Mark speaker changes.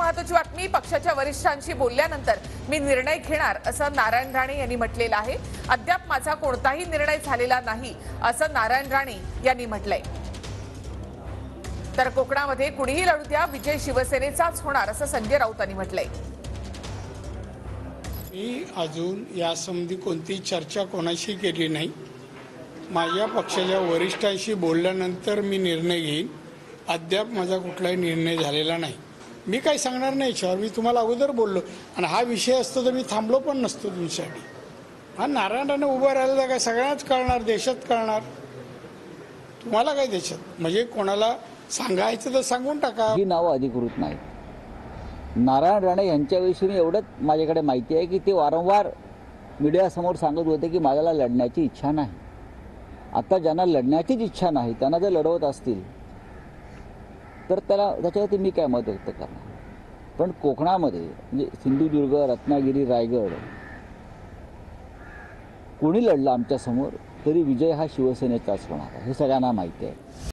Speaker 1: महत्त्वाची बातमी, पक्षाच्या वरिष्ठांशी बोलल्यानंतर मी निर्णय घेणार असं नारायण राणे यांनी म्हटलेलं आहे। अद्याप माझा कोणताही निर्णय झालेला नाही असं नारायण राणे यांनी म्हटलंय। तर कोकणामध्ये कुणीही लढू द्या, विजय शिवसेनेचाच होणार असं संजय राऊत यांनी म्हटलंय।
Speaker 2: मी अजून यासंबंधी कोणती चर्चा कोणाशी केली नाही। माझ्या पक्षाच्या वरिष्ठांशी बोलल्यानंतर मी निर्णय घेईन। अद्याप माझा कुठलाही निर्णय झालेला नाही। मी काही सांगणार नाही याच्यावर। मी तुम्हाला अगोदर बोललो आणि हा विषय असतो तर मी थांबलो पण नसतो तुमच्यासाठी। हा नारायण राणे उभं राहिलं तर काय सगळ्यांनाच कळणार, देशात कळणार। तुम्हाला काय देशात म्हणजे कोणाला सांगायचं तर सांगून टाका।
Speaker 3: ही नावं अधिकृत नाहीत। नारायण राणे यांच्याविषयी एवढंच माझ्याकडे माहिती आहे की ते वारंवार मीडियासमोर सांगत होते की माझ्याला लढण्याची इच्छा नाही। आता ज्यांना लढण्याचीच इच्छा नाही त्यांना जर लढवत असतील तर त्याच्यावरती मी काय मत व्यक्त करणार। पण कोकणामध्ये म्हणजे सिंधुदुर्ग, रत्नागिरी, रायगड कोणी लढलं आमच्यासमोर तरी विजय हा शिवसेनेचाच होणार हे सगळ्यांना माहिती आहे।